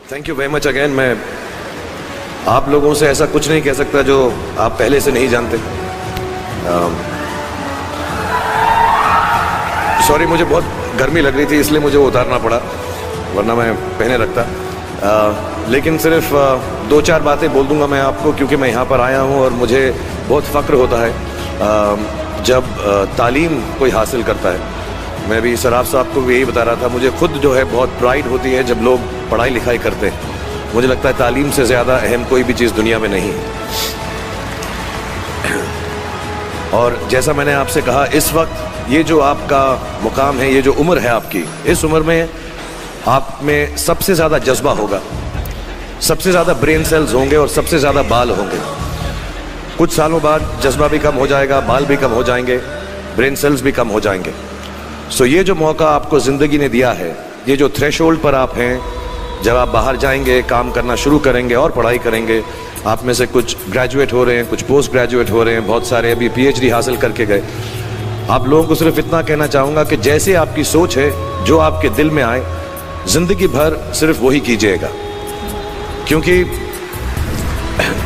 Thank you very much again. मैं आप लोगों से ऐसा कुछ नहीं कह सकता जो आप पहले से नहीं जानते। सॉरी, मुझे बहुत गर्मी लग रही थी इसलिए मुझे वो उतारना पड़ा, वरना मैं पहने रखता। लेकिन सिर्फ दो चार बातें बोल दूंगा मैं आपको, क्योंकि मैं यहाँ पर आया हूँ और मुझे बहुत फ़ख्र होता है जब तालीम कोई हासिल करता है। मैं भी सराफ साहब को भी यही बता रहा था, मुझे खुद जो है बहुत प्राइड होती है जब लोग पढ़ाई लिखाई करते हैं। मुझे लगता है तालीम से ज़्यादा अहम कोई भी चीज़ दुनिया में नहीं है। और जैसा मैंने आपसे कहा, इस वक्त ये जो आपका मुकाम है, ये जो उम्र है आपकी, इस उम्र में आप में सबसे ज़्यादा जज्बा होगा, सबसे ज़्यादा ब्रेन सेल्स होंगे और सबसे ज़्यादा बाल होंगे। कुछ सालों बाद जज्बा भी कम हो जाएगा, बाल भी कम हो जाएंगे, ब्रेन सेल्स भी कम हो जाएंगे। सो ये जो मौका आपको ज़िंदगी ने दिया है, ये जो थ्रेशोल्ड पर आप हैं, जब आप बाहर जाएंगे, काम करना शुरू करेंगे और पढ़ाई करेंगे, आप में से कुछ ग्रेजुएट हो रहे हैं, कुछ पोस्ट ग्रेजुएट हो रहे हैं, बहुत सारे अभी पीएचडी हासिल करके गए। आप लोगों को सिर्फ इतना कहना चाहूँगा कि जैसे आपकी सोच है, जो आपके दिल में आए, ज़िंदगी भर सिर्फ वही कीजिएगा। क्योंकि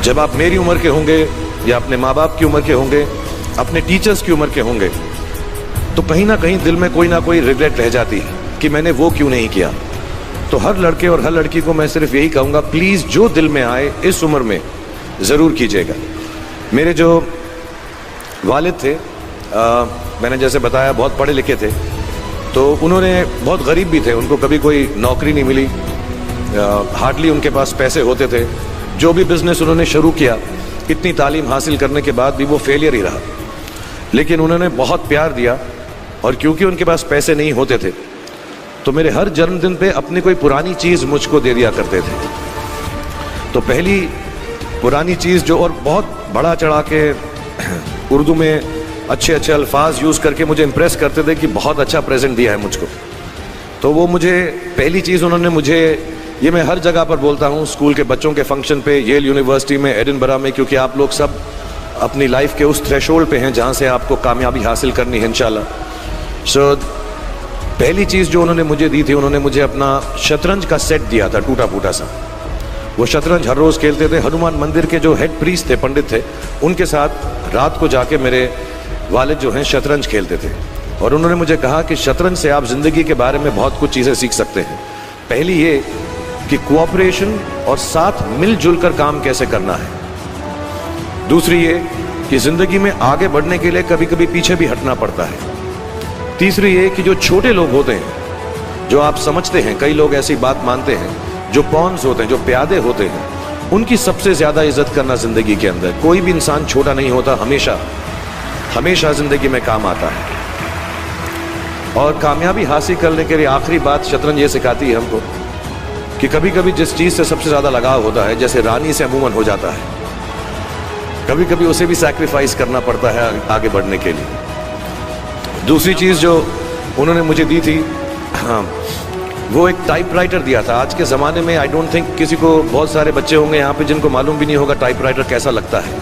जब आप मेरी उम्र के होंगे या अपने माँ बाप की उम्र के होंगे, अपने टीचर्स की उम्र के होंगे, तो कहीं ना कहीं दिल में कोई ना कोई रिग्रेट रह जाती है कि मैंने वो क्यों नहीं किया। तो हर लड़के और हर लड़की को मैं सिर्फ यही कहूँगा, प्लीज़ जो दिल में आए इस उम्र में ज़रूर कीजिएगा। मेरे जो वालिद थे, मैंने जैसे बताया, बहुत पढ़े लिखे थे, तो उन्होंने बहुत गरीब भी थे, उनको कभी कोई नौकरी नहीं मिली, हार्डली उनके पास पैसे होते थे। जो भी बिज़नेस उन्होंने शुरू किया, इतनी तालीम हासिल करने के बाद भी वो फेलियर ही रहा। लेकिन उन्होंने बहुत प्यार दिया, और क्योंकि उनके पास पैसे नहीं होते थे, तो मेरे हर जन्मदिन पे अपनी कोई पुरानी चीज़ मुझको दे दिया करते थे। तो पहली पुरानी चीज़ जो, और बहुत बड़ा चढ़ा के उर्दू में अच्छे अच्छे अल्फाज यूज़ करके मुझे इम्प्रेस करते थे कि बहुत अच्छा प्रेजेंट दिया है मुझको। तो वो मुझे पहली चीज़ उन्होंने मुझे, ये मैं हर जगह पर बोलता हूँ, स्कूल के बच्चों के फंक्शन पे, येल यूनिवर्सिटी में, एडिनबरा में, क्योंकि आप लोग सब अपनी लाइफ के उस थ्रेशोल्ड पे हैं जहाँ से आपको कामयाबी हासिल करनी है इंशाल्लाह। सो पहली चीज़ जो उन्होंने मुझे दी थी, उन्होंने मुझे अपना शतरंज का सेट दिया था, टूटा फूटा सा। वो शतरंज हर रोज़ खेलते थे। हनुमान मंदिर के जो हेड प्रीस्ट थे, पंडित थे, उनके साथ रात को जाके मेरे वालिद जो हैं शतरंज खेलते थे। और उन्होंने मुझे कहा कि शतरंज से आप ज़िंदगी के बारे में बहुत कुछ चीज़ें सीख सकते हैं। पहली ये कि कोऑपरेशन और साथ मिलजुल कर काम कैसे करना है। दूसरी ये कि ज़िंदगी में आगे बढ़ने के लिए कभी कभी पीछे भी हटना पड़ता है। तीसरी ये कि जो छोटे लोग होते हैं, जो आप समझते हैं, कई लोग ऐसी बात मानते हैं, जो पॉन्स होते हैं, जो प्यादे होते हैं, उनकी सबसे ज़्यादा इज्जत करना ज़िंदगी के अंदर। कोई भी इंसान छोटा नहीं होता, हमेशा हमेशा ज़िंदगी में काम आता है। और कामयाबी हासिल करने के लिए आखिरी बात शतरंज ये सिखाती है हमको कि कभी कभी जिस चीज़ से सबसे ज़्यादा लगाव होता है, जैसे रानी से अमूमन हो जाता है, कभी कभी उसे भी सैक्रिफाइस करना पड़ता है आगे बढ़ने के लिए। दूसरी चीज़ जो उन्होंने मुझे दी थी, वो एक टाइपराइटर दिया था। आज के ज़माने में आई डोंट थिंक किसी को, बहुत सारे बच्चे होंगे यहाँ पे जिनको मालूम भी नहीं होगा टाइपराइटर कैसा लगता है।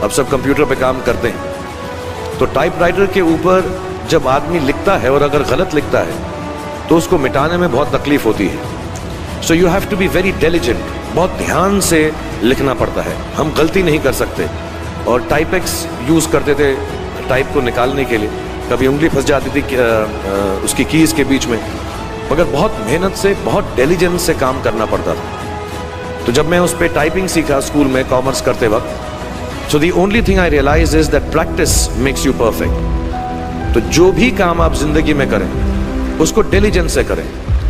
अब सब कंप्यूटर पे काम करते हैं। तो टाइपराइटर के ऊपर जब आदमी लिखता है और अगर गलत लिखता है तो उसको मिटाने में बहुत तकलीफ होती है। So you have to be very diligent, बहुत ध्यान से लिखना पड़ता है। हम गलती नहीं कर सकते। और टाइपेक्स यूज़ करते थे टाइप को निकालने के लिए, कभी उंगली फंस जाती थी उसकी कीज़ के बीच में, मगर बहुत मेहनत से, बहुत डिलिजेंस से काम करना पड़ता था। तो जब मैं उस पर टाइपिंग सीखा स्कूल में कॉमर्स करते वक्त, so the only thing I realise is that practice makes you perfect. तो जो भी काम आप जिंदगी में करें, उसको डिलिजेंस से करें।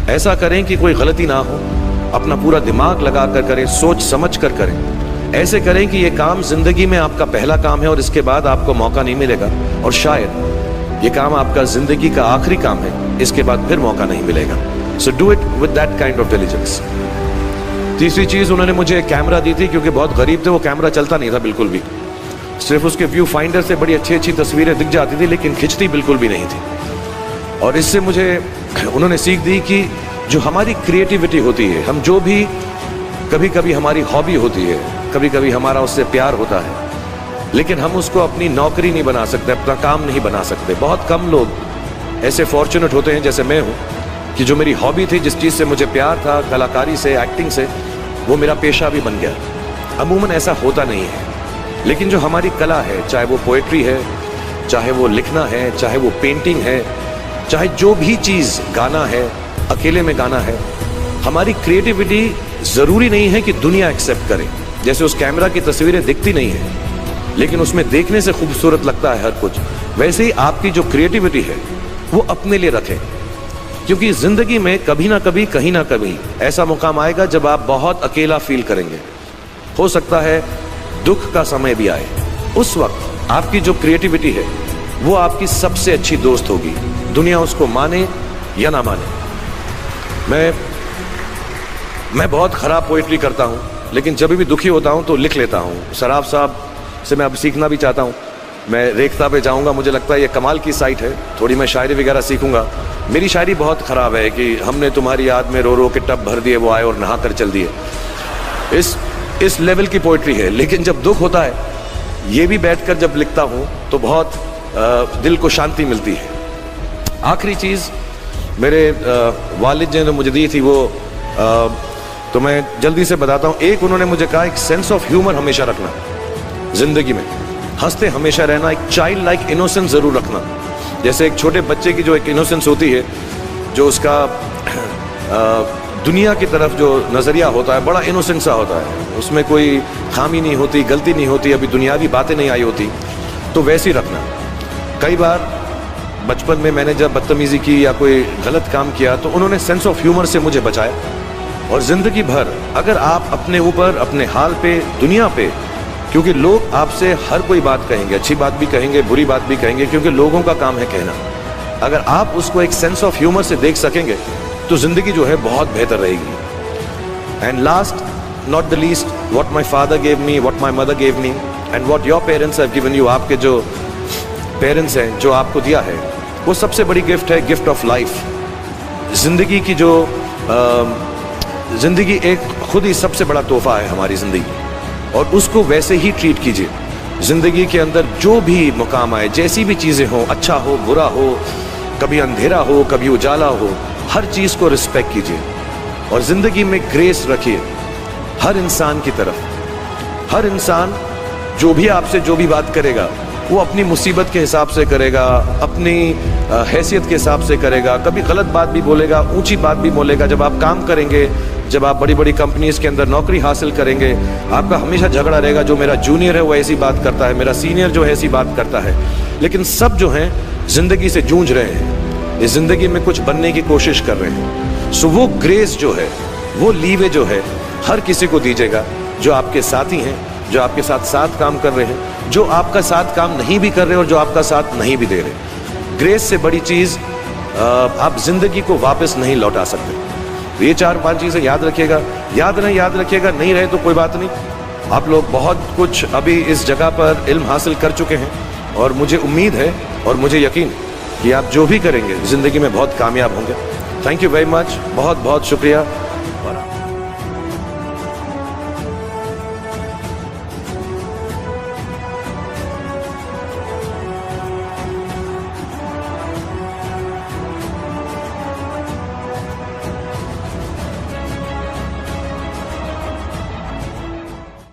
ऐसा करें कि कोई गलती ना हो, अपना पूरा दिमाग लगा कर करें, सोच समझ कर करें। ऐसे करें कि ये काम जिंदगी में आपका पहला काम है और इसके बाद आपको मौका नहीं मिलेगा, और शायद ये काम आपका जिंदगी का आखिरी काम है, इसके बाद फिर मौका नहीं मिलेगा। So do it with that kind of diligence. तीसरी चीज़ उन्होंने मुझे कैमरा दी थी, क्योंकि बहुत गरीब थे, वो कैमरा चलता नहीं था बिल्कुल भी। सिर्फ उसके व्यू फाइंडर से बड़ी अच्छी अच्छी तस्वीरें दिख जाती थी, लेकिन खिंचती बिल्कुल भी नहीं थी। और इससे मुझे उन्होंने सीख दी कि जो हमारी क्रिएटिविटी होती है, हम जो भी, कभी कभी हमारी हॉबी होती है, कभी कभी हमारा उससे प्यार होता है, लेकिन हम उसको अपनी नौकरी नहीं बना सकते, अपना काम नहीं बना सकते। बहुत कम लोग ऐसे फॉर्चुनेट होते हैं, जैसे मैं हूँ, कि जो मेरी हॉबी थी, जिस चीज़ से मुझे प्यार था, कलाकारी से, एक्टिंग से, वो मेरा पेशा भी बन गया। अमूमन ऐसा होता नहीं है, लेकिन जो हमारी कला है, चाहे वो पोएट्री है, चाहे वो लिखना है, चाहे वो पेंटिंग है, चाहे जो भी चीज़, गाना है, अकेले में गाना है, हमारी क्रिएटिविटी ज़रूरी नहीं है कि दुनिया एक्सेप्ट करे। जैसे उस कैमरा की तस्वीरें दिखती नहीं है, लेकिन उसमें देखने से खूबसूरत लगता है हर कुछ, वैसे ही आपकी जो क्रिएटिविटी है वो अपने लिए रखें, क्योंकि ज़िंदगी में कभी ना कभी, कहीं ना कभी ऐसा मुकाम आएगा जब आप बहुत अकेला फील करेंगे। हो सकता है दुख का समय भी आए, उस वक्त आपकी जो क्रिएटिविटी है वो आपकी सबसे अच्छी दोस्त होगी, दुनिया उसको माने या ना माने। मैं बहुत ख़राब पोइट्री करता हूँ, लेकिन जब भी दुखी होता हूँ तो लिख लेता हूँ। सराफ साहब से मैं अब सीखना भी चाहता हूँ। मैं रेख्ता पे जाऊँगा, मुझे लगता है ये कमाल की साइट है, थोड़ी मैं शायरी वगैरह सीखूँगा। मेरी शायरी बहुत ख़राब है कि हमने तुम्हारी याद में रो रो के टब भर दिए, वो आए और नहा कर चल दिए। इस लेवल की पोइट्री है। लेकिन जब दुख होता है, ये भी बैठकर जब लिखता हूँ तो बहुत दिल को शांति मिलती है। आखिरी चीज़ मेरे वालिद जी ने मुझे दी थी, वो तो मैं जल्दी से बताता हूँ। एक, उन्होंने मुझे कहा एक सेंस ऑफ ह्यूमर हमेशा रखना, ज़िंदगी में हंसते हमेशा रहना, एक चाइल्ड लाइक इनोसेंस ज़रूर रखना। जैसे एक छोटे बच्चे की जो एक इनोसेंस होती है, जो उसका दुनिया की तरफ जो नज़रिया होता है बड़ा इनोसेंट सा होता है, उसमें कोई खामी नहीं होती, गलती नहीं होती, अभी दुनियावी बातें नहीं आई होती, तो वैसे ही रखना। कई बार बचपन में मैंने जब बदतमीज़ी की या कोई गलत काम किया तो उन्होंने सेंस ऑफ ह्यूमर से मुझे बचाया। और ज़िंदगी भर अगर आप अपने ऊपर, अपने हाल पे, दुनिया पे, क्योंकि लोग आपसे हर कोई बात कहेंगे, अच्छी बात भी कहेंगे, बुरी बात भी कहेंगे, क्योंकि लोगों का काम है कहना। अगर आप उसको एक सेंस ऑफ ह्यूमर से देख सकेंगे तो ज़िंदगी जो है बहुत बेहतर रहेगी। And last not the least, what my father gave me, what my mother gave me and what your parents have given you, आपके जो पेरेंट्स हैं, जो आपको दिया है, वो सबसे बड़ी गिफ्ट है, गिफ्ट ऑफ लाइफ। ज़िंदगी की जो ज़िंदगी एक खुद ही सबसे बड़ा तोहफा है हमारी ज़िंदगी, और उसको वैसे ही ट्रीट कीजिए। ज़िंदगी के अंदर जो भी मुकाम आए, जैसी भी चीज़ें हों, अच्छा हो, बुरा हो, कभी अंधेरा हो, कभी उजाला हो, हर चीज़ को रिस्पेक्ट कीजिए और ज़िंदगी में ग्रेस रखिए हर इंसान की तरफ। हर इंसान जो भी आपसे जो भी बात करेगा, वो अपनी मुसीबत के हिसाब से करेगा, अपनी हैसियत के हिसाब से करेगा। कभी गलत बात भी बोलेगा, ऊंची बात भी बोलेगा। जब आप काम करेंगे, जब आप बड़ी बड़ी कंपनीज के अंदर नौकरी हासिल करेंगे, आपका हमेशा झगड़ा रहेगा, जो मेरा जूनियर है वो ऐसी बात करता है, मेरा सीनियर जो है ऐसी बात करता है। लेकिन सब जो हैं ज़िंदगी से जूझ रहे हैं, इस ज़िंदगी में कुछ बनने की कोशिश कर रहे हैं। सो वो ग्रेस जो है, वो लीवे जो है, हर किसी को दीजिएगा, जो आपके साथी हैं, जो आपके साथ साथ काम कर रहे हैं, जो आपका साथ काम नहीं भी कर रहे और जो आपका साथ नहीं भी दे रहे। ग्रेस से बड़ी चीज़ आप ज़िंदगी को वापस नहीं लौटा सकते। ये 4-5 चीज़ें याद रखिएगा। याद रखिएगा, नहीं रहे तो कोई बात नहीं। आप लोग बहुत कुछ अभी इस जगह पर इल्म हासिल कर चुके हैं, और मुझे उम्मीद है और मुझे यकीन कि आप जो भी करेंगे ज़िंदगी में बहुत कामयाब होंगे। थैंक यू वेरी मच, बहुत बहुत शुक्रिया।